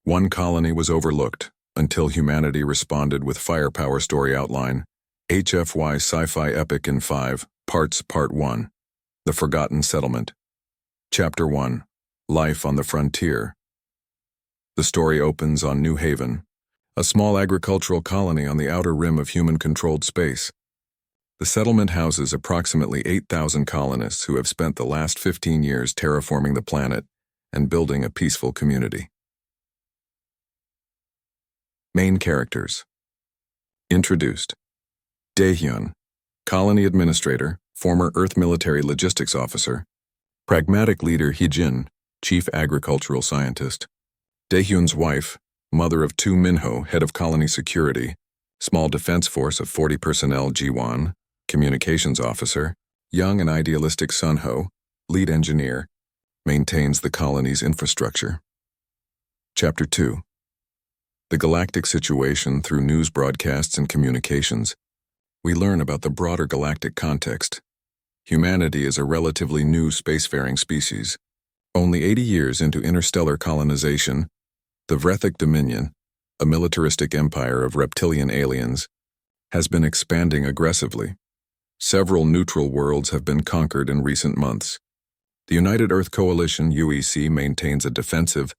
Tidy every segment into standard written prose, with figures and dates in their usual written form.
One colony was overlooked until humanity responded with firepower story outline, HFY Sci-Fi Epic in 5 Parts Part 1, The Forgotten Settlement. Chapter 1, Life on the Frontier. The story opens on New Haven, a small agricultural colony on the outer rim of human-controlled space. The settlement houses approximately 8,000 colonists who have spent the last 15 years terraforming the planet and building a peaceful community. Main characters. Introduced. Daehyun, colony administrator, former Earth military logistics officer. Pragmatic leader Heejin, chief agricultural scientist. Daehyun's wife, mother of 2 Minho, head of colony security. Small defense force of 40 personnel Jiwon, communications officer. Young and idealistic Sunho, lead engineer, maintains the colony's infrastructure. Chapter 2. The galactic situation through news broadcasts and communications. We learn about the broader galactic context. Humanity is a relatively new spacefaring species. Only 80 years into interstellar colonization, the Vrethic Dominion, a militaristic empire of reptilian aliens, has been expanding aggressively. Several neutral worlds have been conquered in recent months. The United Earth Coalition UEC maintains a defensive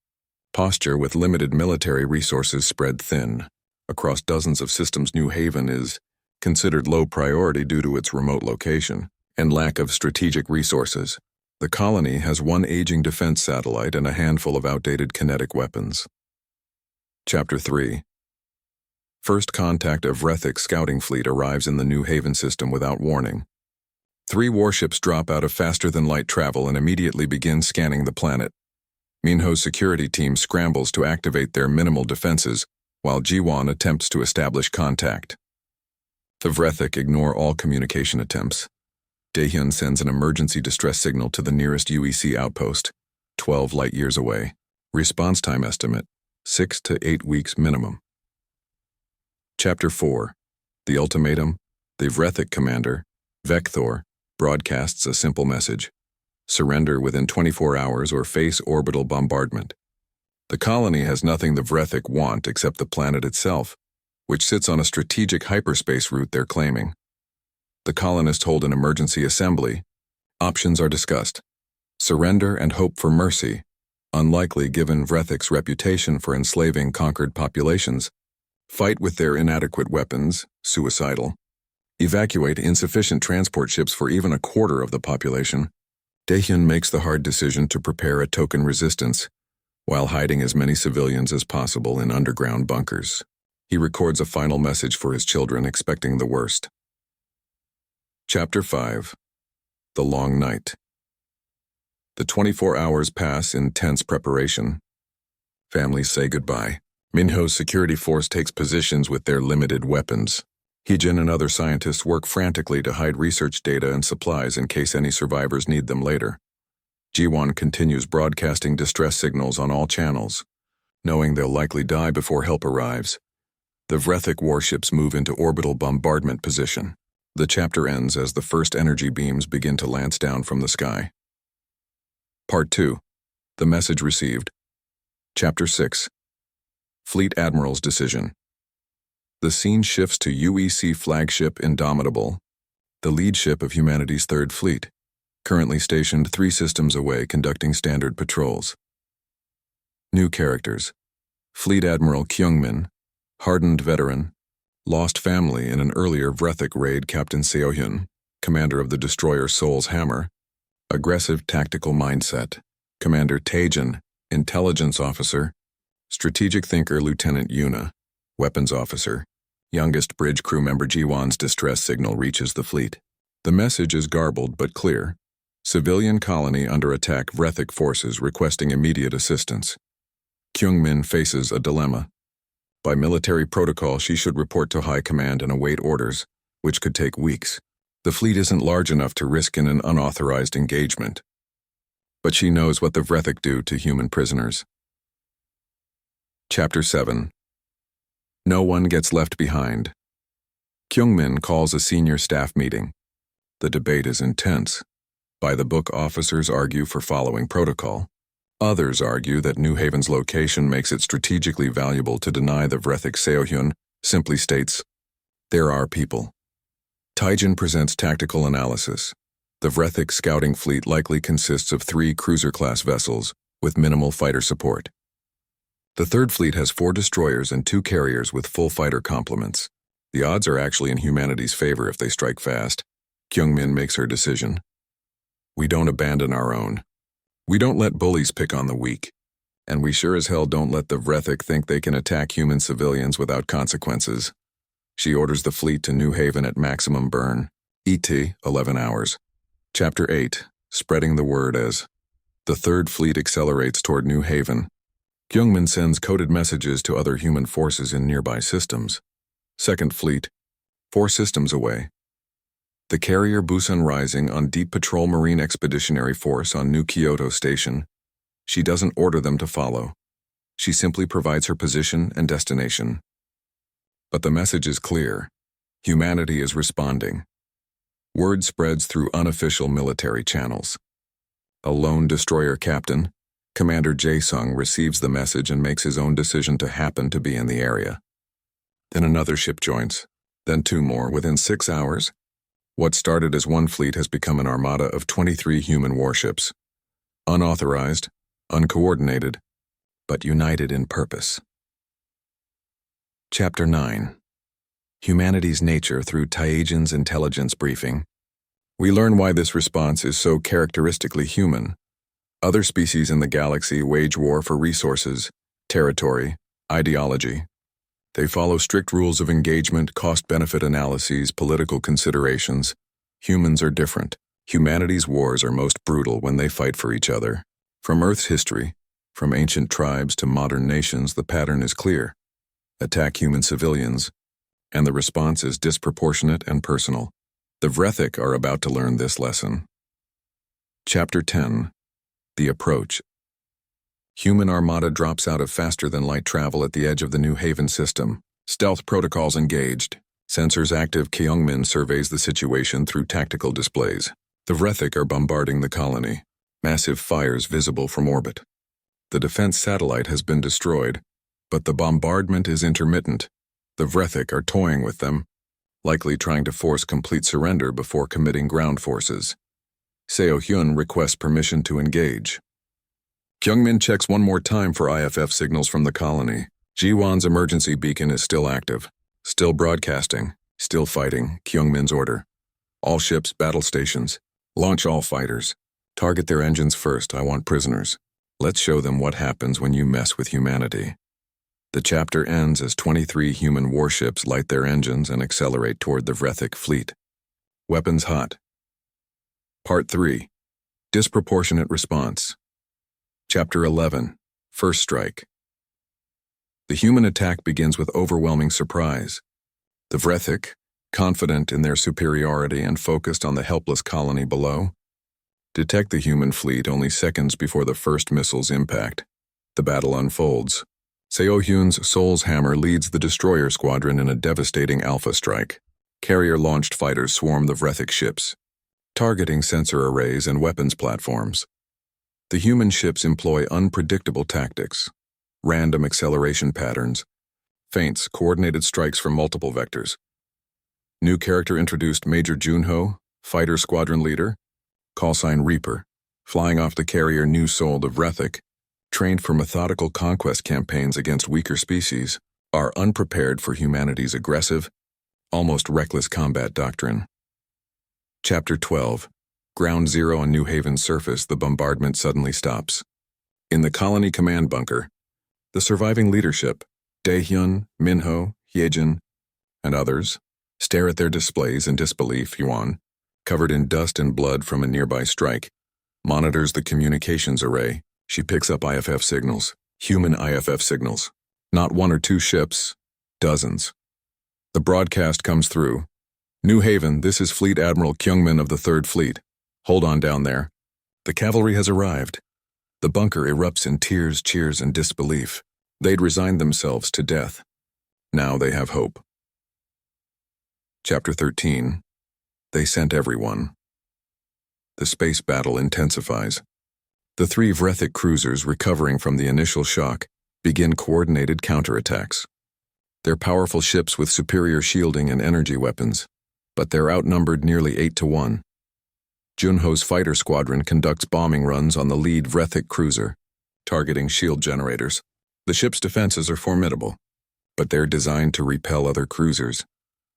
posture with limited military resources spread thin. Across dozens of systems, New Haven is considered low priority due to its remote location and lack of strategic resources. The colony has 1 aging defense satellite and a handful of outdated kinetic weapons. Chapter 3. First contact of Vrethic scouting fleet arrives in the New Haven system without warning. 3 warships drop out of faster-than-light travel and immediately begin scanning the planet. Minho's security team scrambles to activate their minimal defenses, while Jiwon attempts to establish contact. The Vrethic ignore all communication attempts. Daehyun sends an emergency distress signal to the nearest UEC outpost, 12 light-years away. Response time estimate, 6 to 8 weeks minimum. Chapter 4. The Ultimatum. The Vrethic commander, Vekthor, broadcasts a simple message. Surrender within 24 hours or face orbital bombardment. The colony has nothing the Vrethic want except the planet itself, which sits on a strategic hyperspace route they're claiming. The colonists hold an emergency assembly. Options are discussed. Surrender and hope for mercy, unlikely given Vrethic's reputation for enslaving conquered populations. Fight with their inadequate weapons, suicidal. Evacuate insufficient transport ships for even a quarter of the population. Daehyun makes the hard decision to prepare a token resistance, while hiding as many civilians as possible in underground bunkers. He records a final message for his children, expecting the worst. Chapter 5. The Long Night. The 24 hours pass in tense preparation. Families say goodbye. Minho's security force takes positions with their limited weapons. Heejin and other scientists work frantically to hide research data and supplies in case any survivors need them later. Jiwon continues broadcasting distress signals on all channels, knowing they'll likely die before help arrives. The Vrethic warships move into orbital bombardment position. The chapter ends as the first energy beams begin to lance down from the sky. Part 2. The Message Received. Chapter 6. Fleet Admiral's Decision. The scene shifts to UEC flagship Indomitable, the lead ship of humanity's 3rd Fleet, currently stationed 3 systems away conducting standard patrols. New characters. Fleet Admiral Kyungmin, hardened veteran, lost family in an earlier Vrethic raid. Captain Seohyun, commander of the destroyer Seoul's Hammer, aggressive tactical mindset. Commander Taejin, intelligence officer. Strategic thinker Lieutenant Yuna, weapons officer. Youngest bridge crew member Jiwon's distress signal reaches the fleet. The message is garbled but clear. Civilian colony under attack, Vrethic forces requesting immediate assistance. Kyungmin faces a dilemma. By military protocol, she should report to High Command and await orders, which could take weeks. The fleet isn't large enough to risk in an unauthorized engagement. But she knows what the Vrethic do to human prisoners. Chapter 7. No one gets left behind. Kyungmin calls a senior staff meeting. The debate is intense. By the book, officers argue for following protocol. Others argue that New Haven's location makes it strategically valuable to deny the Vrethic. Seo-hyun simply states, "There are people." Taijin presents tactical analysis. The Vrethic scouting fleet likely consists of 3 cruiser-class vessels with minimal fighter support. The third fleet has 4 destroyers and 2 carriers with full fighter complements. The odds are actually in humanity's favor if they strike fast. Kyungmin makes her decision. We don't abandon our own. We don't let bullies pick on the weak. And we sure as hell don't let the Vrethic think they can attack human civilians without consequences. She orders the fleet to New Haven at maximum burn. ET, 11 hours. Chapter 8, spreading the word as the third fleet accelerates toward New Haven. Kyungmin sends coded messages to other human forces in nearby systems. Second fleet, 4 systems away. The carrier Busan Rising on Deep Patrol Marine Expeditionary Force on New Kyoto Station. She doesn't order them to follow. She simply provides her position and destination. But the message is clear. Humanity is responding. Word spreads through unofficial military channels. A lone destroyer captain, Commander Jae-sung, receives the message and makes his own decision to happen to be in the area. Then another ship joins, then 2 more within 6 hours. What started as 1 fleet has become an armada of 23 human warships. Unauthorized, uncoordinated, but united in purpose. Chapter 9. Humanity's Nature through Taijin's Intelligence Briefing. We learn why this response is so characteristically human. Other species in the galaxy wage war for resources, territory, ideology. They follow strict rules of engagement, cost-benefit analyses, political considerations. Humans are different. Humanity's wars are most brutal when they fight for each other. From Earth's history, from ancient tribes to modern nations, the pattern is clear. Attack human civilians, and the response is disproportionate and personal. The Vrethic are about to learn this lesson. Chapter 10. The Approach. Human armada drops out of faster-than-light travel at the edge of the New Haven system. Stealth protocols engaged. Sensors active. Kyungmin surveys the situation through tactical displays. The Vrethic are bombarding the colony. Massive fires visible from orbit. The defense satellite has been destroyed, but the bombardment is intermittent. The Vrethic are toying with them, likely trying to force complete surrender before committing ground forces. Seo-hyun requests permission to engage. Kyungmin checks one more time for IFF signals from the colony. Ji-won's emergency beacon is still active, still broadcasting, still fighting. Kyungmin's order. All ships, battle stations. Launch all fighters. Target their engines first. I want prisoners. Let's show them what happens when you mess with humanity. The chapter ends as 23 human warships light their engines and accelerate toward the Vrethic fleet. Weapons hot. Part 3. Disproportionate response. Chapter 11. First strike. The human attack begins with overwhelming surprise. The Vrethic, confident in their superiority and focused on the helpless colony below, detect the human fleet only seconds before the first missiles impact. The battle unfolds. Seo-hyun's Soul's Hammer leads the destroyer squadron in a devastating alpha strike. Carrier-launched fighters swarm the Vrethic ships, targeting sensor arrays and weapons platforms. The human ships employ unpredictable tactics, random acceleration patterns, feints, coordinated strikes from multiple vectors. New character introduced: Major Junho, fighter squadron leader, callsign Reaper, flying off the carrier New Soul. The Vrethic, trained for methodical conquest campaigns against weaker species, are unprepared for humanity's aggressive, almost reckless combat doctrine. Chapter 12. Ground Zero on New Haven's surface. The bombardment suddenly stops. In the colony command bunker, the surviving leadership, Daehyun, Minho, Hyejin, and others, stare at their displays in disbelief. Yuan, covered in dust and blood from a nearby strike, monitors the communications array. She picks up IFF signals, human IFF signals. Not 1 or 2 ships, dozens. The broadcast comes through. New Haven, this is Fleet Admiral Kyungmin of the 3rd Fleet. Hold on down there. The cavalry has arrived. The bunker erupts in tears, cheers, and disbelief. They'd resigned themselves to death. Now they have hope. Chapter 13. They sent everyone. The space battle intensifies. The three Vrethik cruisers, recovering from the initial shock, begin coordinated counterattacks. They're powerful ships with superior shielding and energy weapons, but they're outnumbered nearly 8-1. Junho's fighter squadron conducts bombing runs on the lead Vrethik cruiser, targeting shield generators. The ship's defenses are formidable, but they're designed to repel other cruisers,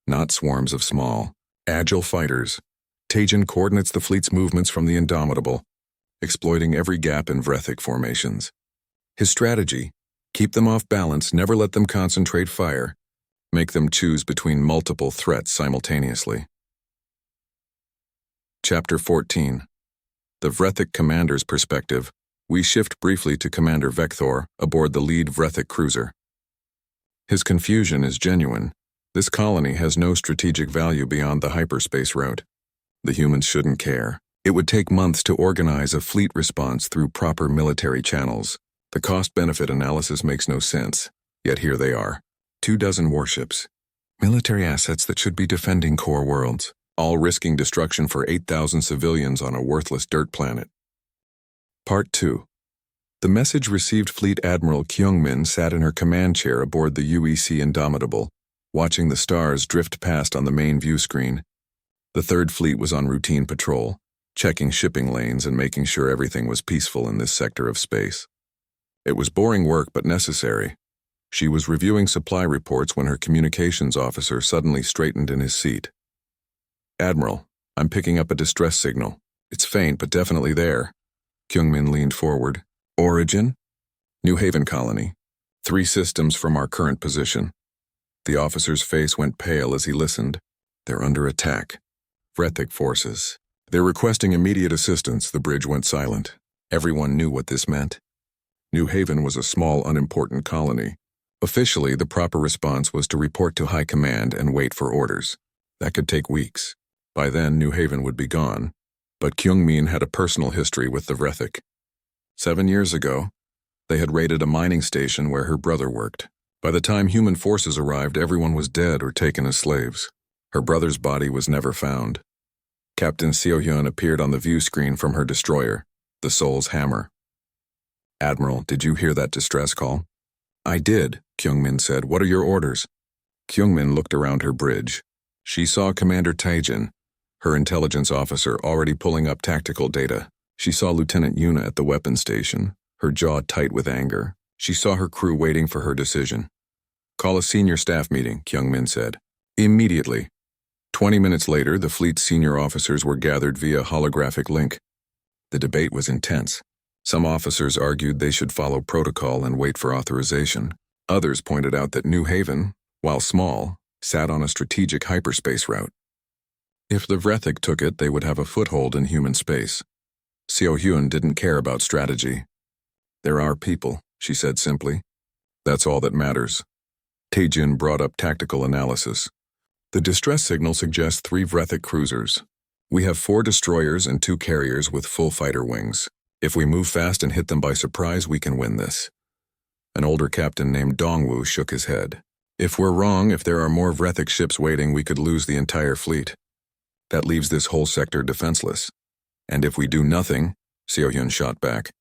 not swarms of small, agile fighters. Tajin coordinates the fleet's movements from the Indomitable, exploiting every gap in Vrethik formations. His strategy: keep them off balance, never let them concentrate fire, make them choose between multiple threats simultaneously. Chapter 14. The Vrethik Commander's Perspective. We shift briefly to Commander Vekthor aboard the lead Vrethik cruiser. His confusion is genuine. This colony has no strategic value beyond the hyperspace route. The humans shouldn't care. It would take months to organize a fleet response through proper military channels. The cost-benefit analysis makes no sense, yet here they are. 24 warships. Military assets that should be defending core worlds, all risking destruction for 8,000 civilians on a worthless dirt planet. Part 2. The message received. Fleet Admiral Kyungmin sat in her command chair aboard the UEC Indomitable, watching the stars drift past on the main view screen. The Third Fleet was on routine patrol, checking shipping lanes and making sure everything was peaceful in this sector of space. It was boring work but necessary. She was reviewing supply reports when her communications officer suddenly straightened in his seat. "Admiral, I'm picking up a distress signal. It's faint but definitely there." Kyungmin leaned forward. "Origin?" "New Haven colony. 3 systems from our current position." The officer's face went pale as he listened. "They're under attack. Vrethik forces. They're requesting immediate assistance." The bridge went silent. Everyone knew what this meant. New Haven was a small, unimportant colony. Officially, the proper response was to report to High Command and wait for orders. That could take weeks. By then, New Haven would be gone. But Kyungmin had a personal history with the Vrethik. 7 years ago, they had raided a mining station where her brother worked. By the time human forces arrived, everyone was dead or taken as slaves. Her brother's body was never found. Captain Seo-hyun appeared on the view screen from her destroyer, the Soul's Hammer. "Admiral, did you hear that distress call?" "I did," Kyungmin said. "What are your orders?" Kyungmin looked around her bridge. She saw Commander Taejin, her intelligence officer, already pulling up tactical data. She saw Lieutenant Yuna at the weapons station, her jaw tight with anger. She saw her crew waiting for her decision. "Call a senior staff meeting," Kyungmin said. "Immediately." 20 minutes later, the fleet's senior officers were gathered via holographic link. The debate was intense. Some officers argued they should follow protocol and wait for authorization. Others pointed out that New Haven, while small, sat on a strategic hyperspace route. If the Vrethik took it, they would have a foothold in human space. Seo-hyun didn't care about strategy. "There are people," she said simply. "That's all that matters." Taejin brought up tactical analysis. "The distress signal suggests 3 Vrethik cruisers. We have 4 destroyers and 2 carriers with full fighter wings. If we move fast and hit them by surprise, we can win this." An older captain named Dongwoo shook his head. "If we're wrong, if there are more Vrethik ships waiting, we could lose the entire fleet. That leaves this whole sector defenseless. And if we do nothing," Seo-hyun shot back,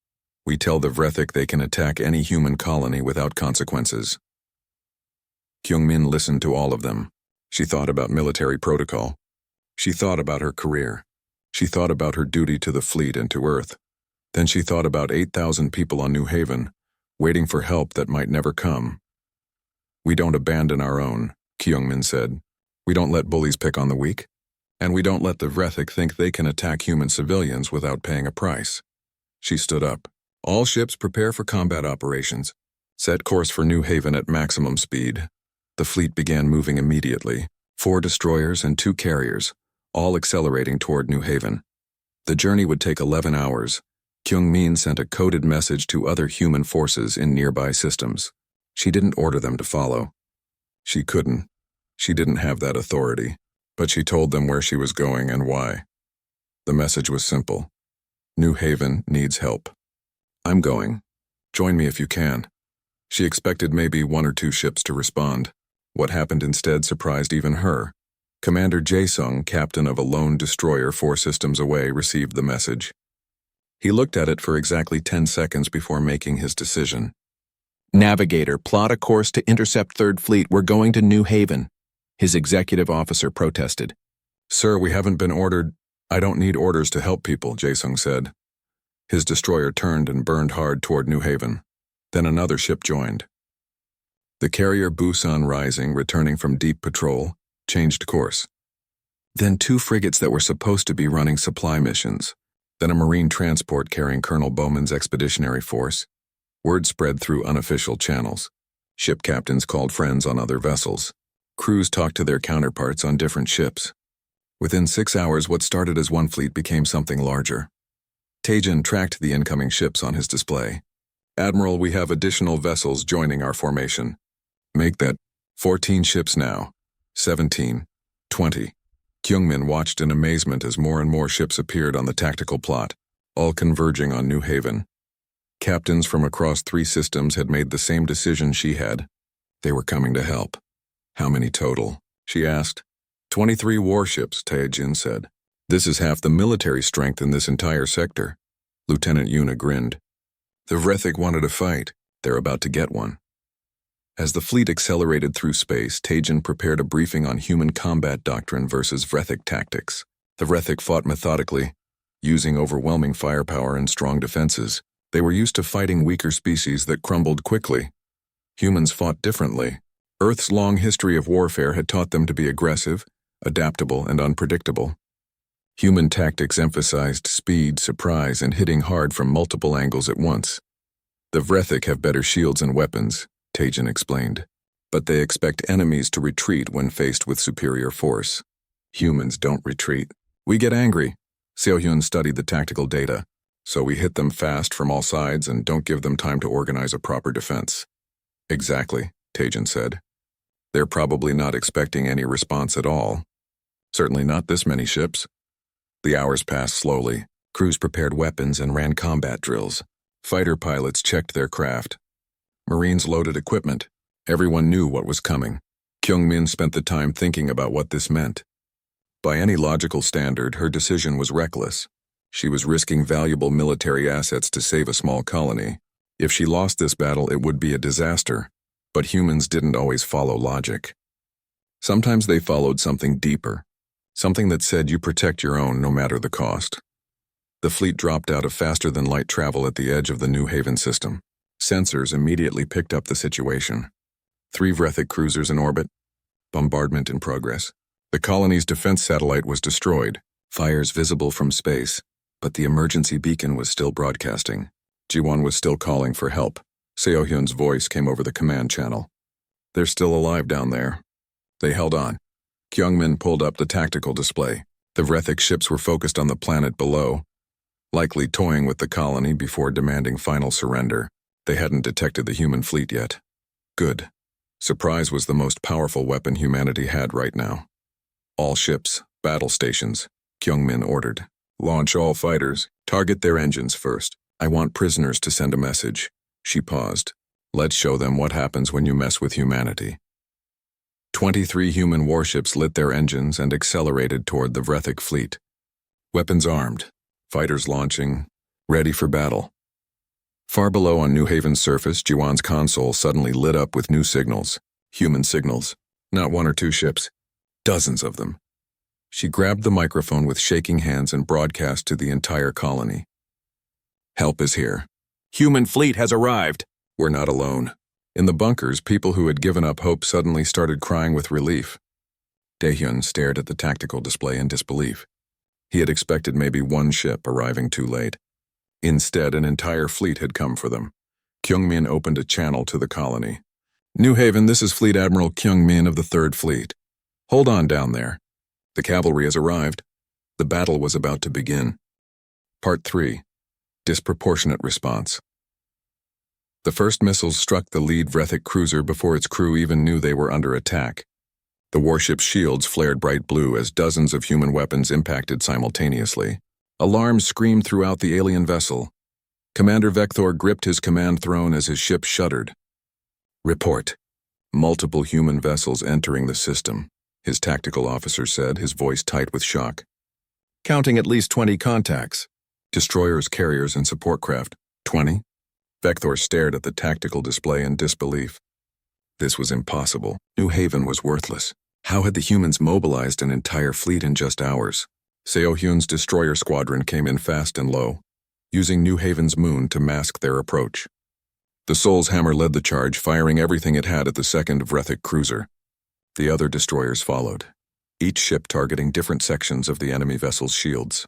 "we tell the Vrethik they can attack any human colony without consequences." Kyungmin listened to all of them. She thought about military protocol. She thought about her career. She thought about her duty to the fleet and to Earth. Then she thought about 8,000 people on New Haven, waiting for help that might never come. "We don't abandon our own," Kyungmin said. "We don't let bullies pick on the weak. And we don't let the Vrethik think they can attack human civilians without paying a price." She stood up. "All ships prepare for combat operations. Set course for New Haven at maximum speed." The fleet began moving immediately. 4 destroyers and 2 carriers, all accelerating toward New Haven. The journey would take 11 hours. Kyungmin sent a coded message to other human forces in nearby systems. She didn't order them to follow. She couldn't. She didn't have that authority. But she told them where she was going and why. The message was simple. New Haven needs help. "I'm going. Join me if you can." She expected maybe 1 or 2 ships to respond. What happened instead surprised even her. Commander Jae-sung, captain of a lone destroyer 4 systems away, received the message. He looked at it for exactly 10 seconds before making his decision. Navigator, plot a course to intercept Third Fleet. We're going to New Haven. His executive officer protested. Sir, we haven't been ordered. I don't need orders to help people, Jae-sung said. His destroyer turned and burned hard toward New Haven. Then another ship joined. The carrier Busan Rising, returning from deep patrol, changed course. Then 2 frigates that were supposed to be running supply missions. Then a marine transport carrying Colonel Bowman's expeditionary force. Word spread through unofficial channels. Ship captains called friends on other vessels. Crews talked to their counterparts on different ships. Within 6 hours, what started as one fleet became something larger. Taejin tracked the incoming ships on his display. Admiral, we have additional vessels joining our formation. Make that 14 ships now. 17. 20. Kyungmin watched in amazement as more and more ships appeared on the tactical plot, all converging on New Haven. Captains from across 3 systems had made the same decision she had. They were coming to help. How many total? She asked. 23 warships, Taejin said. This is half the military strength in this entire sector. Lieutenant Yuna grinned. The Vrethik wanted a fight. They're about to get one. As the fleet accelerated through space, Taejin prepared a briefing on human combat doctrine versus Vrethik tactics. The Vrethik fought methodically, using overwhelming firepower and strong defenses. They were used to fighting weaker species that crumbled quickly. Humans fought differently. Earth's long history of warfare had taught them to be aggressive, adaptable, and unpredictable. Human tactics emphasized speed, surprise, and hitting hard from multiple angles at once. The Vrethik have better shields and weapons, Taejin explained, but they expect enemies to retreat when faced with superior force. Humans don't retreat. We get angry. Seo-hyun studied the tactical data, so we hit them fast from all sides and don't give them time to organize a proper defense. Exactly, Taejin said. They're probably not expecting any response at all. Certainly not this many ships. The hours passed slowly. Crews prepared weapons and ran combat drills. Fighter pilots checked their craft. Marines loaded equipment. Everyone knew what was coming. Kyungmin spent the time thinking about what this meant. By any logical standard, her decision was reckless. She was risking valuable military assets to save a small colony. If she lost this battle, it would be a disaster. But humans didn't always follow logic. Sometimes they followed something deeper. Something that said you protect your own no matter the cost. The fleet dropped out of faster-than-light travel at the edge of the New Haven system. Sensors immediately picked up the situation. 3 Vrethik cruisers in orbit. Bombardment in progress. The colony's defense satellite was destroyed. Fires visible from space. But the emergency beacon was still broadcasting. Ji-won was still calling for help. Seo-hyun's voice came over the command channel. They're still alive down there. They held on. Kyungmin pulled up the tactical display. The Vrethik ships were focused on the planet below, likely toying with the colony before demanding final surrender. They hadn't detected the human fleet yet. Good. Surprise was the most powerful weapon humanity had right now. All ships, battle stations, Kyungmin ordered. Launch all fighters. Target their engines first. I want prisoners to send a message. She paused. Let's show them what happens when you mess with humanity. 23 human warships lit their engines and accelerated toward the Vrethik fleet. Weapons armed, fighters launching, ready for battle. Far below on New Haven's surface, Ji-won's console suddenly lit up with new signals. Human signals. Not 1 or 2 ships. Dozens of them. She grabbed the microphone with shaking hands and broadcast to the entire colony. Help is here. Human fleet has arrived. We're not alone. In the bunkers, people who had given up hope suddenly started crying with relief. Daehyun stared at the tactical display in disbelief. He had expected maybe 1 ship arriving too late. Instead, an entire fleet had come for them. Kyungmin opened a channel to the colony. New Haven, this is Fleet Admiral Kyungmin of the 3rd Fleet. Hold on down there. The cavalry has arrived. The battle was about to begin. Part 3. Disproportionate response. The first missiles struck the lead Vrethik cruiser before its crew even knew they were under attack. The warship's shields flared bright blue as dozens of human weapons impacted simultaneously. Alarms screamed throughout the alien vessel. Commander Vector gripped his command throne as his ship shuddered. Report. Multiple human vessels entering the system, his tactical officer said, his voice tight with shock. Counting at least 20 contacts. Destroyers, carriers, and support craft, 20. Vector stared at the tactical display in disbelief. This was impossible. New Haven was worthless. How had the humans mobilized an entire fleet in just hours? Seo-hyun's destroyer squadron came in fast and low, using New Haven's moon to mask their approach. The Soul's Hammer led the charge, firing everything it had at the second Vrethik cruiser. The other destroyers followed, each ship targeting different sections of the enemy vessel's shields.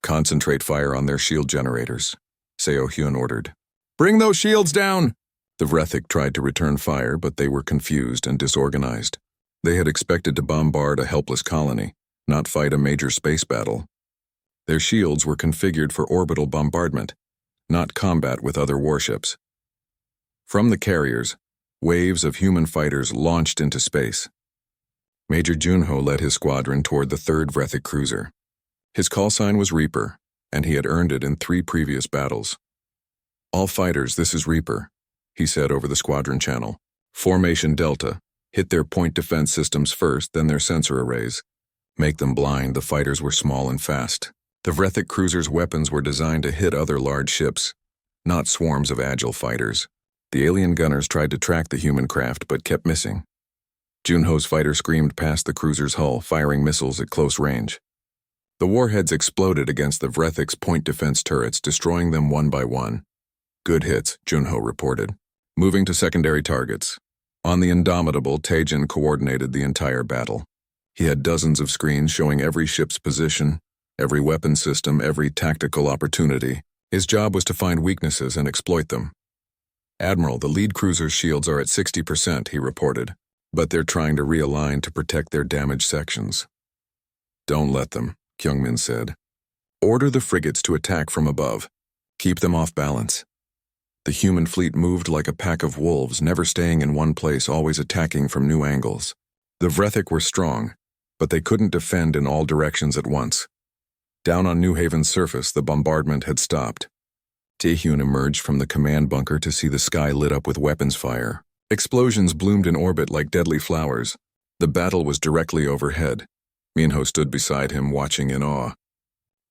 Concentrate fire on their shield generators, Seo-hyun ordered. Bring those shields down! The Vrethik tried to return fire, but they were confused and disorganized. They had expected to bombard a helpless colony, not fight a major space battle. Their shields were configured for orbital bombardment, not combat with other warships. From the carriers, waves of human fighters launched into space. Major Junho led his squadron toward the third Vrethik cruiser. His call sign was Reaper, and he had earned it in 3 previous battles. All fighters, this is Reaper, he said over the squadron channel. Formation Delta. Hit their point defense systems first, then their sensor arrays. Make them blind. The fighters were small and fast. The Vrethik cruiser's weapons were designed to hit other large ships, not swarms of agile fighters. The alien gunners tried to track the human craft, but kept missing. Junho's fighter screamed past the cruiser's hull, firing missiles at close range. The warheads exploded against the Vrethik's point defense turrets, destroying them one by one. Good hits, Junho reported. Moving to secondary targets. On the Indomitable, Taejin coordinated the entire battle. He had dozens of screens showing every ship's position, every weapon system, every tactical opportunity. His job was to find weaknesses and exploit them. Admiral, the lead cruiser's shields are at 60%, he reported, but they're trying to realign to protect their damaged sections. Don't let them, Kyungmin said. Order the frigates to attack from above. Keep them off balance. The human fleet moved like a pack of wolves, never staying in one place, always attacking from new angles. The Vrethik were strong, but they couldn't defend in all directions at once. Down on New Haven's surface, the bombardment had stopped. Taehyun emerged from the command bunker to see the sky lit up with weapons fire. Explosions bloomed in orbit like deadly flowers. The battle was directly overhead. Minho stood beside him, watching in awe.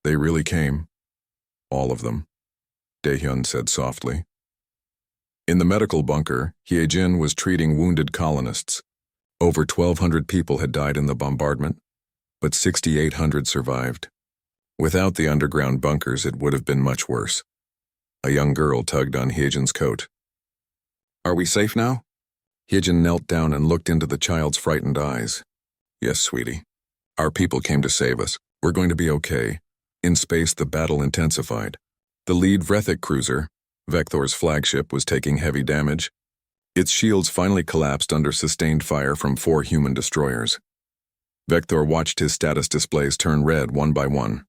They really came. All of them, Taehyun said softly. In the medical bunker, Hyejin was treating wounded colonists. Over 1,200 people had died in the bombardment, but 6,800 survived. Without the underground bunkers, it would have been much worse. A young girl tugged on Hyejin's coat. Are we safe now? Hyejin knelt down and looked into the child's frightened eyes. Yes, sweetie. Our people came to save us. We're going to be okay. In space, the battle intensified. The lead Vrethik cruiser, Vector's flagship, was taking heavy damage. Its shields finally collapsed under sustained fire from 4 human destroyers. Vector watched his status displays turn red one by one.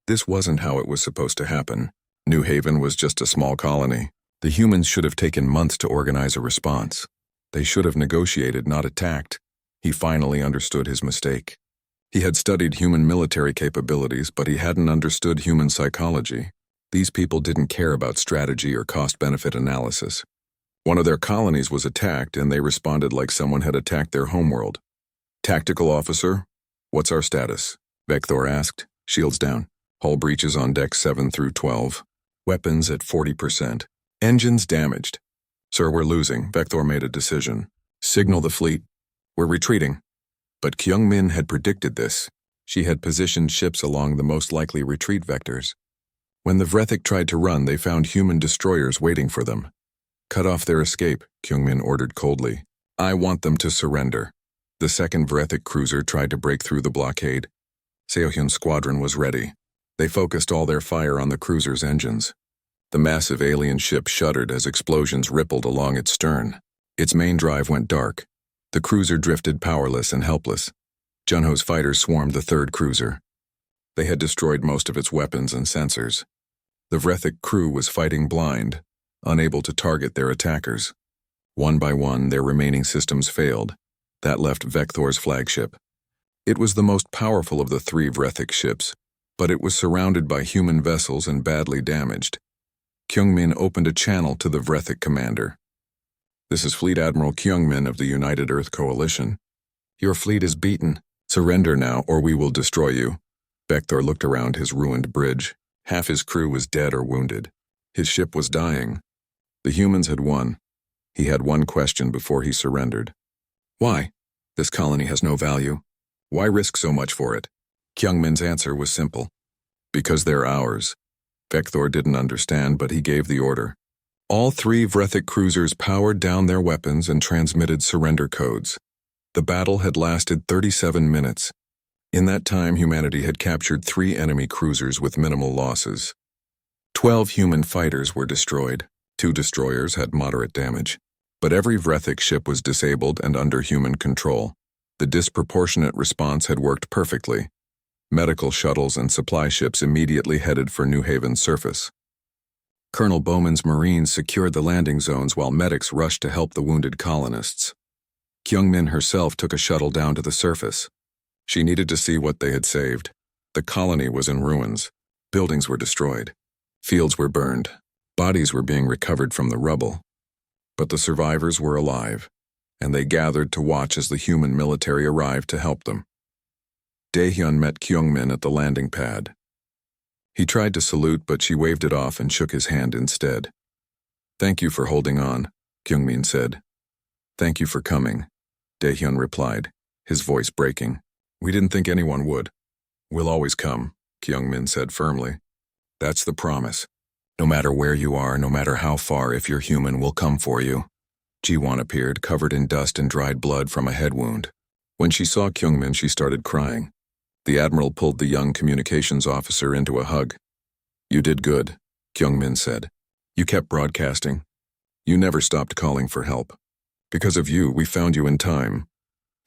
This wasn't how it was supposed to happen. New Haven was just a small colony. The humans should have taken months to organize a response. They should have negotiated, not attacked. He finally understood his mistake. He had studied human military capabilities, but he hadn't understood human psychology. These people didn't care about strategy or cost-benefit analysis. One of their colonies was attacked, and they responded like someone had attacked their homeworld. Tactical officer, what's our status? Vector asked. Shields down. Hull breaches on decks 7 through 12. Weapons at 40%. Engines damaged. Sir, we're losing. Vector made a decision. Signal the fleet. We're retreating. But Kyungmin had predicted this. She had positioned ships along the most likely retreat vectors. When the Vrethik tried to run, they found human destroyers waiting for them. Cut off their escape, Kyungmin ordered coldly. I want them to surrender. The second Vrethik cruiser tried to break through the blockade. Seo-hyun's squadron was ready. They focused all their fire on the cruiser's engines. The massive alien ship shuddered as explosions rippled along its stern. Its main drive went dark. The cruiser drifted powerless and helpless. Junho's fighters swarmed the third cruiser. They had destroyed most of its weapons and sensors. The Vrethik crew was fighting blind, unable to target their attackers. One by one, their remaining systems failed. That left Vector's flagship. It was the most powerful of the 3 Vrethik ships, but it was surrounded by human vessels and badly damaged. Kyungmin opened a channel to the Vrethik commander. This is Fleet Admiral Kyungmin of the United Earth Coalition. Your fleet is beaten. Surrender now, or we will destroy you. Vector looked around his ruined bridge. Half his crew was dead or wounded. His ship was dying. The humans had won. He had one question before he surrendered. Why? This colony has no value. Why risk so much for it? Kyungmin's answer was simple. Because they're ours. Vector didn't understand, but he gave the order. All 3 Vrethik cruisers powered down their weapons and transmitted surrender codes. The battle had lasted 37 minutes. In that time, humanity had captured 3 enemy cruisers with minimal losses. 12 human fighters were destroyed. 2 destroyers had moderate damage. But every Vrethik ship was disabled and under human control. The disproportionate response had worked perfectly. Medical shuttles and supply ships immediately headed for New Haven's surface. Colonel Bowman's Marines secured the landing zones while medics rushed to help the wounded colonists. Kyungmin herself took a shuttle down to the surface. She needed to see what they had saved. The colony was in ruins. Buildings were destroyed. Fields were burned. Bodies were being recovered from the rubble. But the survivors were alive, and they gathered to watch as the human military arrived to help them. Daehyun met Kyungmin at the landing pad. He tried to salute, but she waved it off and shook his hand instead. Thank you for holding on, Kyungmin said. Thank you for coming, Daehyun replied, his voice breaking. We didn't think anyone would. We'll always come, Kyungmin said firmly. That's the promise. No matter where you are, no matter how far, if you're human, we'll come for you. Jiwon appeared, covered in dust and dried blood from a head wound. When she saw Kyungmin, she started crying. The admiral pulled the young communications officer into a hug. You did good, Kyungmin said. You kept broadcasting. You never stopped calling for help. Because of you, we found you in time.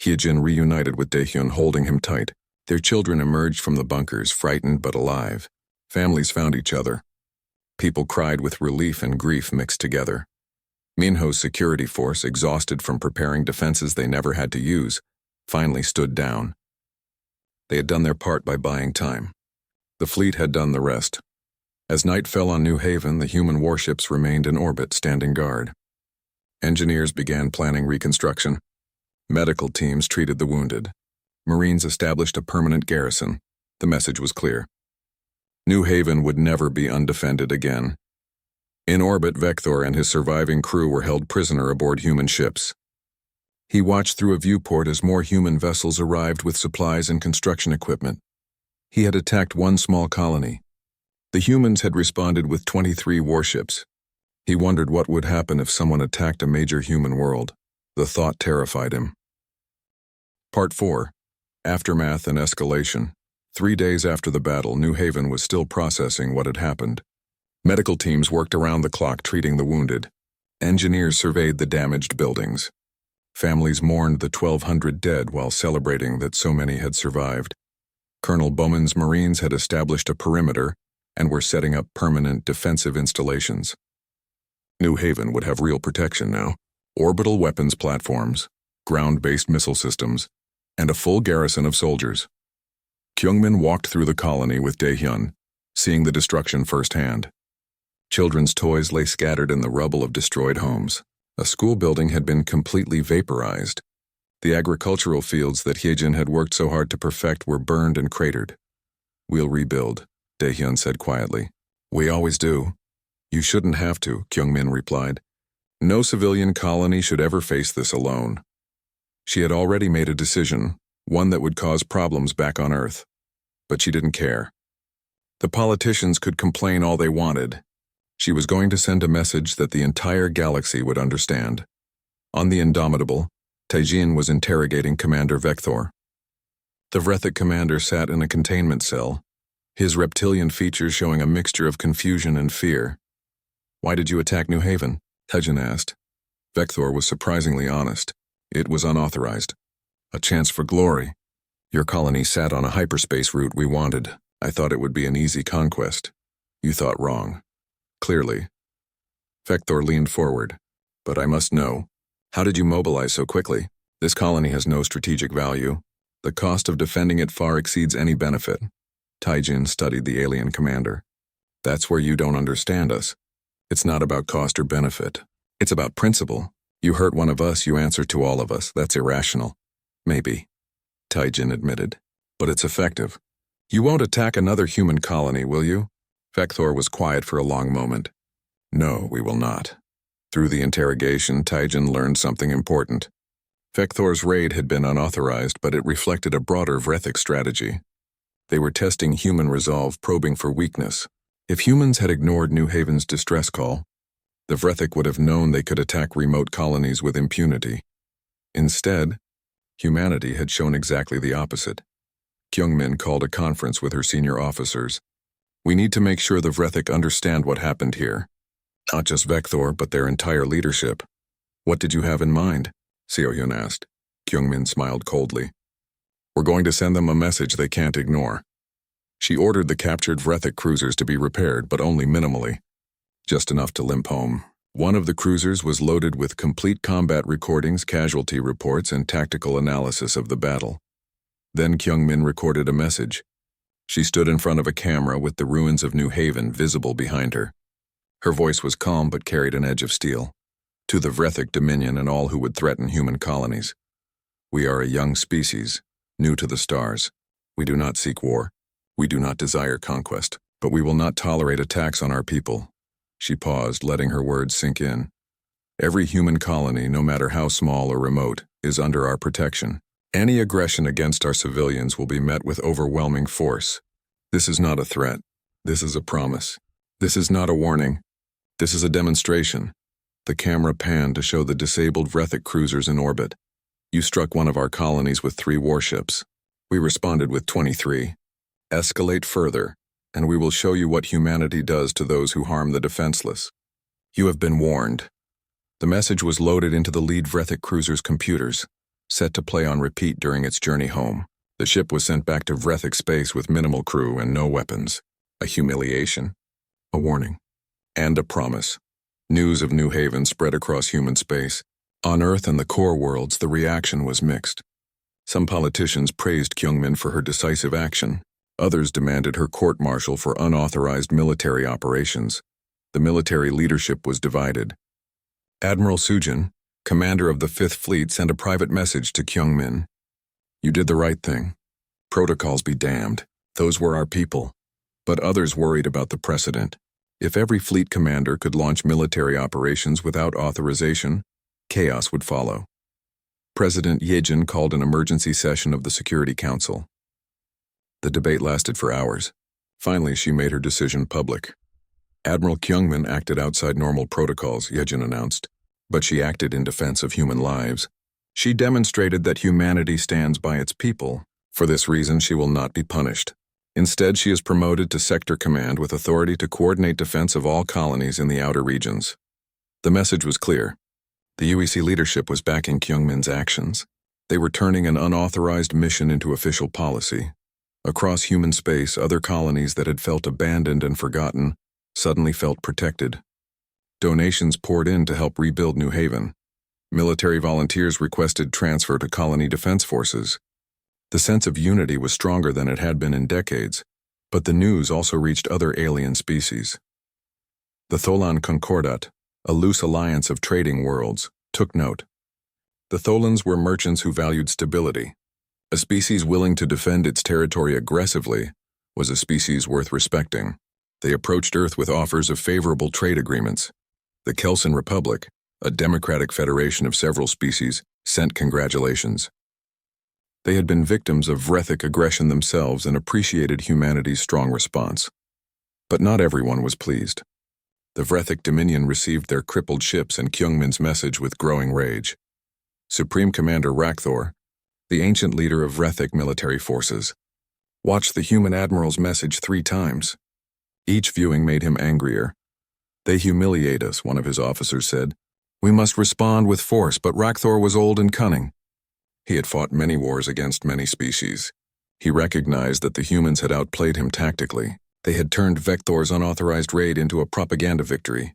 Hyejin reunited with Daehyun, holding him tight. Their children emerged from the bunkers, frightened but alive. Families found each other. People cried with relief and grief mixed together. Minho's security force, exhausted from preparing defenses they never had to use, finally stood down. They had done their part by buying time. The fleet had done the rest. As night fell on New Haven, the human warships remained in orbit, standing guard. Engineers began planning reconstruction. Medical teams treated the wounded. Marines established a permanent garrison. The message was clear. New Haven would never be undefended again. In orbit, Vector and his surviving crew were held prisoner aboard human ships. He watched through a viewport as more human vessels arrived with supplies and construction equipment. He had attacked one small colony. The humans had responded with 23 warships. He wondered what would happen if someone attacked a major human world. The thought terrified him. Part 4. Aftermath and Escalation. 3 days after the battle, New Haven was still processing what had happened. Medical teams worked around the clock treating the wounded. Engineers surveyed the damaged buildings. Families mourned the 1,200 dead while celebrating that so many had survived. Colonel Bowman's Marines had established a perimeter and were setting up permanent defensive installations. New Haven would have real protection now. Orbital weapons platforms, ground-based missile systems, and a full garrison of soldiers. Kyungmin walked through the colony with Daehyun, seeing the destruction firsthand. Children's toys lay scattered in the rubble of destroyed homes. A school building had been completely vaporized. The agricultural fields that Hyejin had worked so hard to perfect were burned and cratered. We'll rebuild, Daehyun said quietly. We always do. You shouldn't have to, Kyungmin replied. No civilian colony should ever face this alone. She had already made a decision, one that would cause problems back on Earth. But she didn't care. The politicians could complain all they wanted. She was going to send a message that the entire galaxy would understand. On the Indomitable, Taijin was interrogating Commander Vector. The Vrethik commander sat in a containment cell, his reptilian features showing a mixture of confusion and fear. Why did you attack New Haven? Taijin asked. Vector was surprisingly honest. It was unauthorized. A chance for glory. Your colony sat on a hyperspace route we wanted. I thought it would be an easy conquest. You thought wrong. Clearly. Vector leaned forward. But I must know. How did you mobilize so quickly? This colony has no strategic value. The cost of defending it far exceeds any benefit. Taijin studied the alien commander. That's where you don't understand us. It's not about cost or benefit. It's about principle. You hurt one of us, you answer to all of us. That's irrational. Maybe, Taijin admitted. But it's effective. You won't attack another human colony, will you? Vector was quiet for a long moment. No, we will not. Through the interrogation, Taijin learned something important. Vector's raid had been unauthorized, but it reflected a broader Vrethic strategy. They were testing human resolve, probing for weakness. If humans had ignored New Haven's distress call, the Vrethic would have known they could attack remote colonies with impunity. Instead, humanity had shown exactly the opposite. Kyungmin called a conference with her senior officers. We need to make sure the Vrethic understand what happened here. Not just Vector, but their entire leadership. What did you have in mind? Seo-hyun asked. Kyungmin smiled coldly. We're going to send them a message they can't ignore. She ordered the captured Vrethic cruisers to be repaired, but only minimally. Just enough to limp home. One of the cruisers was loaded with complete combat recordings, casualty reports, and tactical analysis of the battle. Then Kyungmin recorded a message. She stood in front of a camera with the ruins of New Haven visible behind her. Her voice was calm but carried an edge of steel. To the Vrethic Dominion and all who would threaten human colonies. We are a young species, new to the stars. We do not seek war. We do not desire conquest, but we will not tolerate attacks on our people. She paused, letting her words sink in. Every human colony, no matter how small or remote, is under our protection. Any aggression against our civilians will be met with overwhelming force. This is not a threat. This is a promise. This is not a warning. This is a demonstration. The camera panned to show the disabled Vrethic cruisers in orbit. You struck one of our colonies with 3 warships. We responded with 23. Escalate further, and we will show you what humanity does to those who harm the defenseless. You have been warned. The message was loaded into the lead Vrethic cruiser's computers, set to play on repeat during its journey home. The ship was sent back to Vrethic space with minimal crew and no weapons. A humiliation, a warning, and a promise. News of New Haven spread across human space. On Earth and the core worlds, the reaction was mixed. Some politicians praised Kyungmin for her decisive action. Others demanded her court-martial for unauthorized military operations. The military leadership was divided. Admiral Sujin, commander of the 5th Fleet, sent a private message to Kyungmin. You did the right thing. Protocols be damned. Those were our people. But others worried about the precedent. If every fleet commander could launch military operations without authorization, chaos would follow. President Yejin called an emergency session of the Security Council. The debate lasted for hours. Finally, she made her decision public. Admiral Kyungmin acted outside normal protocols, Yejin announced, but she acted in defense of human lives. She demonstrated that humanity stands by its people. For this reason, she will not be punished. Instead, she is promoted to sector command with authority to coordinate defense of all colonies in the outer regions. The message was clear. The UEC leadership was backing Kyungmin's actions. They were turning an unauthorized mission into official policy. Across human space, other colonies that had felt abandoned and forgotten suddenly felt protected. Donations poured in to help rebuild New Haven. Military volunteers requested transfer to colony defense forces. The sense of unity was stronger than it had been in decades, but the news also reached other alien species. The Tholan Concordat, a loose alliance of trading worlds, took note. The Tholans were merchants who valued stability. A species willing to defend its territory aggressively was a species worth respecting. They approached Earth with offers of favorable trade agreements. The Kelson Republic, a democratic federation of several species, sent congratulations. They had been victims of Vrethic aggression themselves and appreciated humanity's strong response. But not everyone was pleased. The Vrethic Dominion received their crippled ships and Kyungmin's message with growing rage. Supreme Commander Rakthor, the ancient leader of Vrethic military forces, watched the human admiral's message 3 times. Each viewing made him angrier. They humiliate us, one of his officers said. We must respond with force, but Rakthor was old and cunning. He had fought many wars against many species. He recognized that the humans had outplayed him tactically. They had turned Vector's unauthorized raid into a propaganda victory.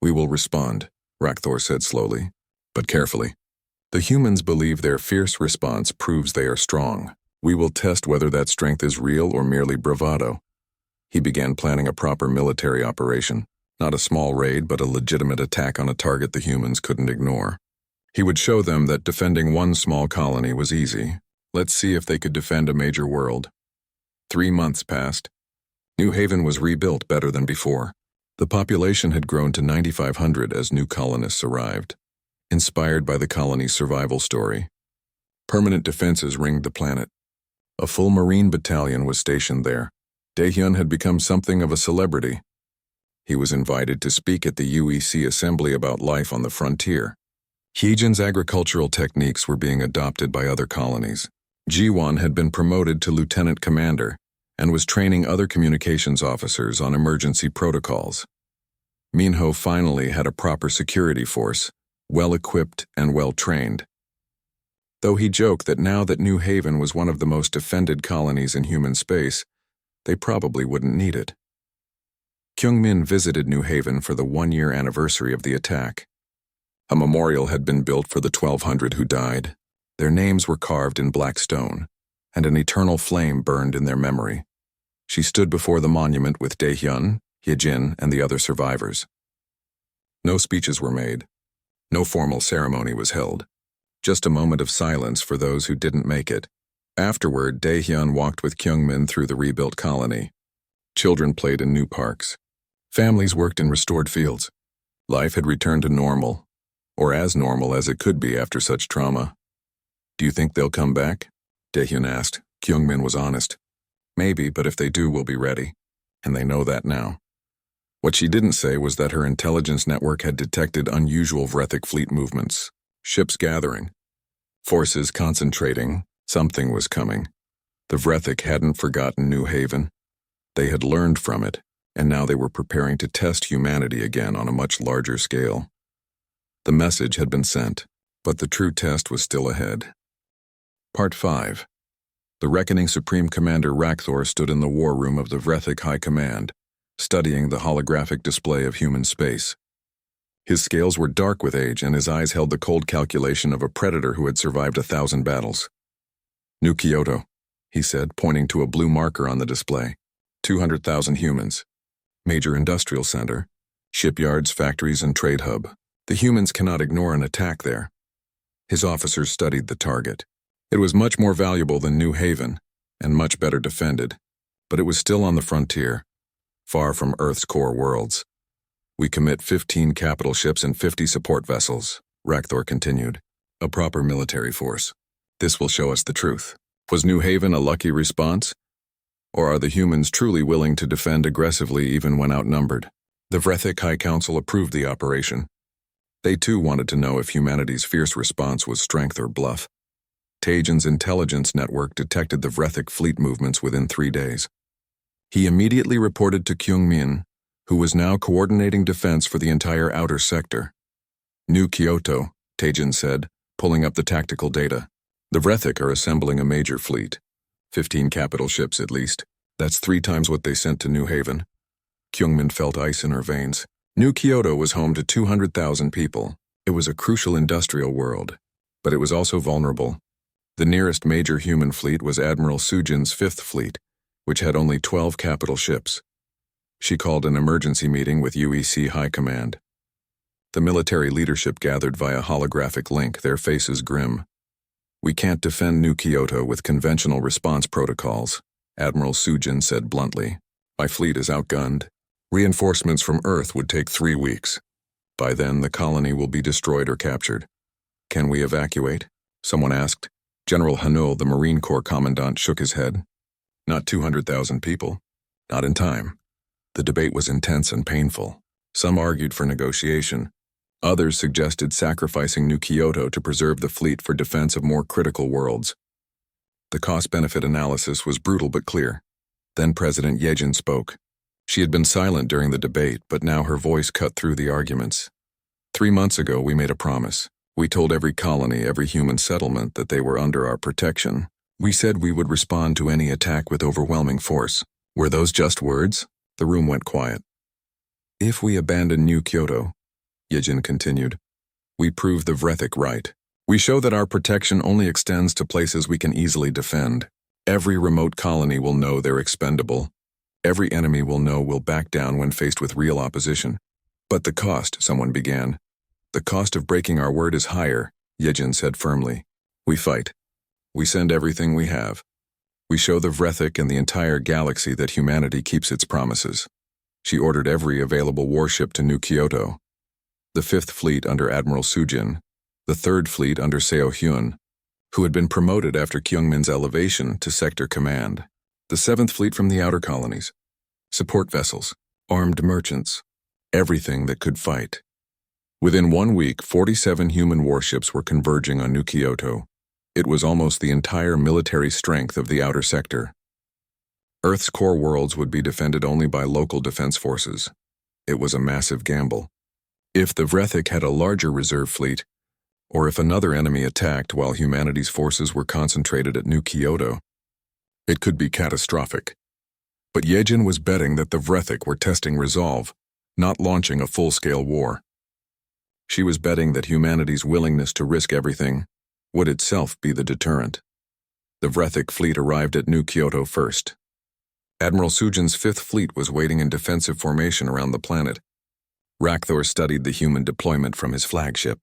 We will respond, Rakthor said slowly, but carefully. The humans believe their fierce response proves they are strong. We will test whether that strength is real or merely bravado. He began planning a proper military operation, not a small raid, but a legitimate attack on a target the humans couldn't ignore. He would show them that defending one small colony was easy. Let's see if they could defend a major world. 3 months passed. New Haven was rebuilt better than before. The population had grown to 9,500 as new colonists arrived, inspired by the colony's survival story. Permanent defenses ringed the planet. A full Marine battalion was stationed there. Daehyun had become something of a celebrity. He was invited to speak at the UEC assembly about life on the frontier. Heejin's agricultural techniques were being adopted by other colonies. Jiwon had been promoted to lieutenant commander and was training other communications officers on emergency protocols. Minho finally had a proper security force, well-equipped and well-trained. Though he joked that now that New Haven was one of the most defended colonies in human space, they probably wouldn't need it. Kyungmin visited New Haven for the one-year anniversary of the attack. A memorial had been built for the 1,200 who died. Their names were carved in black stone, and an eternal flame burned in their memory. She stood before the monument with Daehyun, Hyejin, and the other survivors. No speeches were made. No formal ceremony was held. Just a moment of silence for those who didn't make it. Afterward, Daehyun walked with Kyungmin through the rebuilt colony. Children played in new parks. Families worked in restored fields. Life had returned to normal, or as normal as it could be after such trauma. "Do you think they'll come back?" Daehyun asked. Kyungmin was honest. "Maybe, but if they do, we'll be ready. And they know that now." What she didn't say was that her intelligence network had detected unusual Vrethic fleet movements. Ships gathering. Forces concentrating. Something was coming. The Vrethic hadn't forgotten New Haven. They had learned from it, and now they were preparing to test humanity again on a much larger scale. The message had been sent, but the true test was still ahead. Part 5. The Reckoning Supreme Commander Rakthor stood in the war room of the Vrethic High Command, studying the holographic display of human space. His scales were dark with age, and his eyes held the cold calculation of a predator who had survived 1,000 battles. "New Kyoto," he said, pointing to a blue marker on the display. 200,000 humans. Major industrial center. Shipyards, factories, and trade hub. The humans cannot ignore an attack there. His officers studied the target. It was much more valuable than New Haven, and much better defended, but it was still on the frontier, far from Earth's core worlds. "We commit 15 capital ships and 50 support vessels," Rakthor continued. "A proper military force. This will show us the truth. Was New Haven a lucky response? Or are the humans truly willing to defend aggressively even when outnumbered?" The Vrethic High Council approved the operation. They too wanted to know if humanity's fierce response was strength or bluff. Taejin's intelligence network detected the Vrethic fleet movements within 3 days. He immediately reported to Kyungmin, who was now coordinating defense for the entire outer sector. "New Kyoto," Taejin said, pulling up the tactical data. "The Vrethic are assembling a major fleet. 15 capital ships at least. That's 3 times what they sent to New Haven." Kyungmin felt ice in her veins. New Kyoto was home to 200,000 people. It was a crucial industrial world, but it was also vulnerable. The nearest major human fleet was Admiral Sujin's 5th Fleet, which had only 12 capital ships. She called an emergency meeting with UEC High Command. The military leadership gathered via holographic link, their faces grim. "We can't defend New Kyoto with conventional response protocols," Admiral Sujin said bluntly. "My fleet is outgunned. Reinforcements from Earth would take 3 weeks. By then, the colony will be destroyed or captured." "Can we evacuate?" someone asked. General Hanul, the Marine Corps commandant, shook his head. "Not 200,000 people. Not in time." The debate was intense and painful. Some argued for negotiation. Others suggested sacrificing New Kyoto to preserve the fleet for defense of more critical worlds. The cost-benefit analysis was brutal but clear. Then President Yejin spoke. She had been silent during the debate, but now her voice cut through the arguments. 3 months ago, we made a promise. We told every colony, every human settlement that they were under our protection. We said we would respond to any attack with overwhelming force. Were those just words? The room went quiet. "If we abandon New Kyoto," Yejin continued, "we prove the Vrethic right. We show that our protection only extends to places we can easily defend. Every remote colony will know they're expendable. Every enemy will know we'll back down when faced with real opposition." "But the cost," someone began. "The cost of breaking our word is higher," Yejin said firmly. "We fight. We send everything we have. We show the Vrethik and the entire galaxy that humanity keeps its promises. She ordered every available warship to New Kyoto. The Fifth Fleet under Admiral Sujin, the Third Fleet under Seo Hyun, who had been promoted after Kyungmin's elevation to sector command. The Seventh Fleet from the outer colonies. Support vessels, armed merchants, everything that could fight. Within 1 week, 47 human warships were converging on New Kyoto. It was almost the entire military strength of the outer sector. Earth's core worlds would be defended only by local defense forces. It was a massive gamble. If the Vrethik had a larger reserve fleet, or if another enemy attacked while humanity's forces were concentrated at New Kyoto, it could be catastrophic. But Yejin was betting that the Vrethik were testing resolve, not launching a full-scale war. She was betting that humanity's willingness to risk everything would itself be the deterrent. The Vrethik fleet arrived at New Kyoto first. Admiral Sujin's Fifth Fleet was waiting in defensive formation around the planet. Rakthor studied the human deployment from his flagship.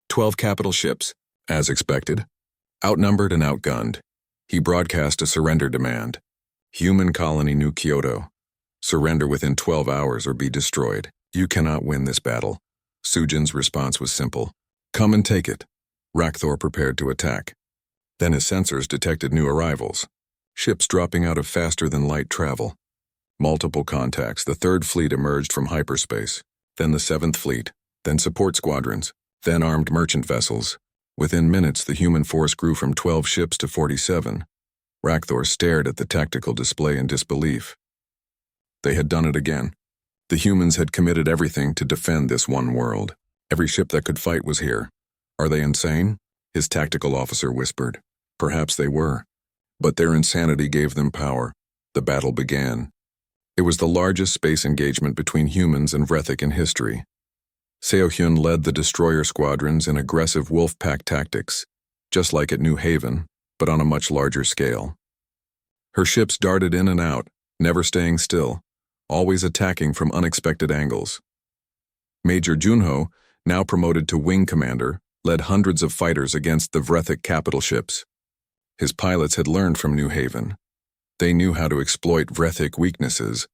12 capital ships, as expected. Outnumbered and outgunned, he broadcast a surrender demand. Human colony New Kyoto. Surrender within 12 hours or be destroyed. You cannot win this battle. Sujin's response was simple. Come and take it. Rakthor prepared to attack. Then his sensors detected new arrivals. Ships dropping out of faster-than-light travel. Multiple contacts. The Third Fleet emerged from hyperspace. Then the Seventh Fleet. Then support squadrons. Then armed merchant vessels. Within minutes, the human force grew from 12 ships to 47. Rakthor stared at the tactical display in disbelief. They had done it again. The humans had committed everything to defend this one world. Every ship that could fight was here. Are they insane? His tactical officer whispered. Perhaps they were. But their insanity gave them power. The battle began. It was the largest space engagement between humans and Vrethik in history. Seo Hyun led the destroyer squadrons in aggressive wolf pack tactics, just like at New Haven, but on a much larger scale. Her ships darted in and out, never staying still, always attacking from unexpected angles. Major Junho, now promoted to wing commander, led hundreds of fighters against the Vrethik capital ships. His pilots had learned from New Haven. They knew how to exploit Vrethik weaknesses,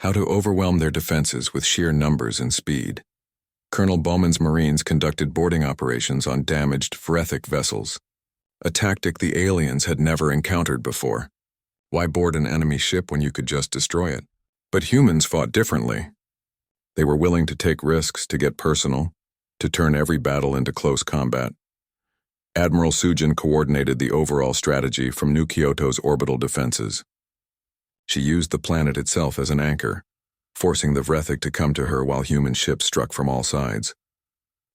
how to overwhelm their defenses with sheer numbers and speed. Colonel Bowman's Marines conducted boarding operations on damaged Vrethik vessels, a tactic the aliens had never encountered before. Why board an enemy ship when you could just destroy it? But humans fought differently. They were willing to take risks, to get personal, to turn every battle into close combat. Admiral Sujin coordinated the overall strategy from New Kyoto's orbital defenses. She used the planet itself as an anchor, forcing the Vrethik to come to her while human ships struck from all sides.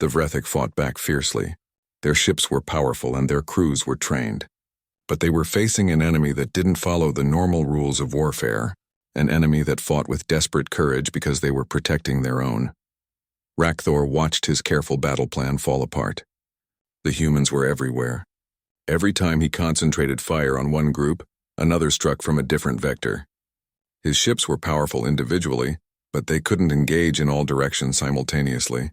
The Vrethik fought back fiercely. Their ships were powerful and their crews were trained. But they were facing an enemy that didn't follow the normal rules of warfare, an enemy that fought with desperate courage because they were protecting their own. Rakthor watched his careful battle plan fall apart. The humans were everywhere. Every time he concentrated fire on one group, another struck from a different vector. His ships were powerful individually, but they couldn't engage in all directions simultaneously.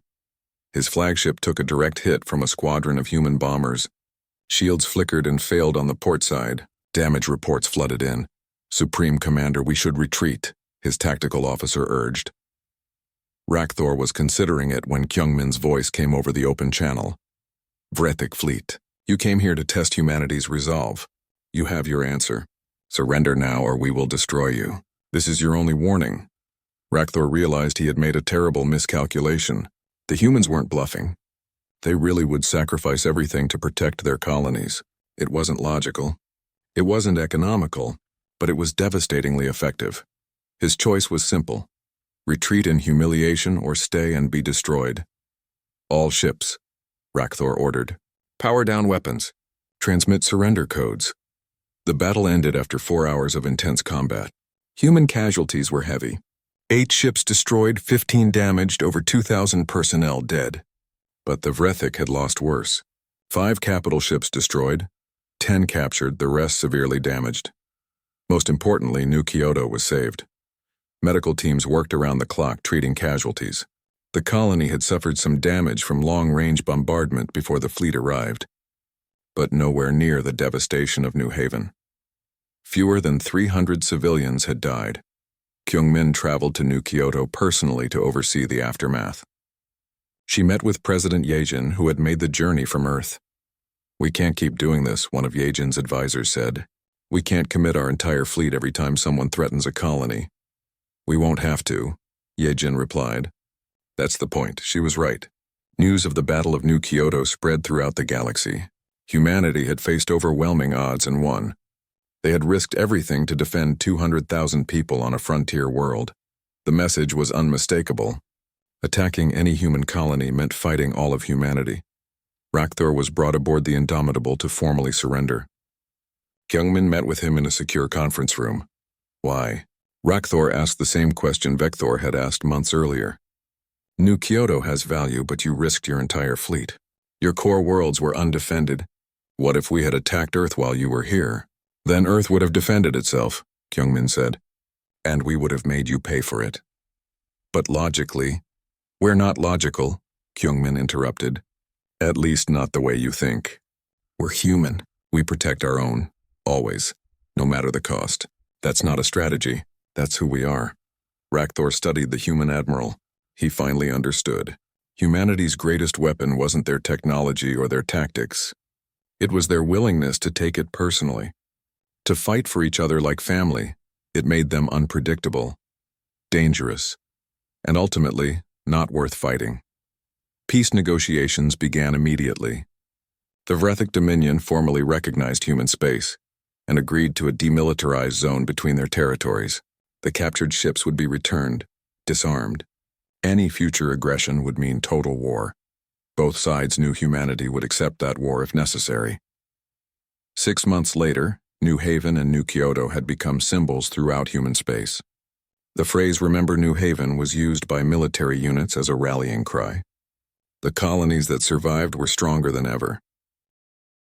His flagship took a direct hit from a squadron of human bombers. Shields flickered and failed on the port side. Damage reports flooded in. Supreme Commander, we should retreat, his tactical officer urged. Rakthor was considering it when Kyungmin's voice came over the open channel. Vrethik Fleet, you came here to test humanity's resolve. You have your answer. Surrender now or we will destroy you. This is your only warning. Rakthor realized he had made a terrible miscalculation. The humans weren't bluffing. They really would sacrifice everything to protect their colonies. It wasn't logical. It wasn't economical, but it was devastatingly effective. His choice was simple. Retreat in humiliation or stay and be destroyed. All ships, Rakthor ordered. Power down weapons. Transmit surrender codes. The battle ended after 4 hours of intense combat. Human casualties were heavy. 8 ships destroyed, 15 damaged, over 2,000 personnel dead. But the Vrethik had lost worse. 5 capital ships destroyed, 10 captured, the rest severely damaged. Most importantly, New Kyoto was saved. Medical teams worked around the clock treating casualties. The colony had suffered some damage from long-range bombardment before the fleet arrived, but nowhere near the devastation of New Haven. Fewer than 300 civilians had died. Kyungmin traveled to New Kyoto personally to oversee the aftermath. She met with President Yejin, who had made the journey from Earth. "We can't keep doing this," one of Yejin's advisors said. "We can't commit our entire fleet every time someone threatens a colony." "We won't have to," Yejin replied. That's the point. She was right. News of the Battle of New Kyoto spread throughout the galaxy. Humanity had faced overwhelming odds and won. They had risked everything to defend 200,000 people on a frontier world. The message was unmistakable. Attacking any human colony meant fighting all of humanity. Rakthor was brought aboard the Indomitable to formally surrender. Kyungmin met with him in a secure conference room. Why? Rakthor asked the same question Vector had asked months earlier. New Kyoto has value, but you risked your entire fleet. Your core worlds were undefended. What if we had attacked Earth while you were here? Then Earth would have defended itself, Kyungmin said. And we would have made you pay for it. But logically, we're not logical, Kyungmin interrupted. At least not the way you think. We're human. We protect our own. Always. No matter the cost. That's not a strategy. That's who we are. Rakthor studied the human admiral. He finally understood. Humanity's greatest weapon wasn't their technology or their tactics. It was their willingness to take it personally. To fight for each other like family. It made them unpredictable, dangerous, and ultimately not worth fighting. Peace negotiations began immediately. The Vrethic Dominion formally recognized human space and agreed to a demilitarized zone between their territories. The captured ships would be returned, disarmed. Any future aggression would mean total war. Both sides knew humanity would accept that war if necessary. 6 months later, New Haven and New Kyoto had become symbols throughout human space. The phrase "Remember New Haven" was used by military units as a rallying cry. The colonies that survived were stronger than ever.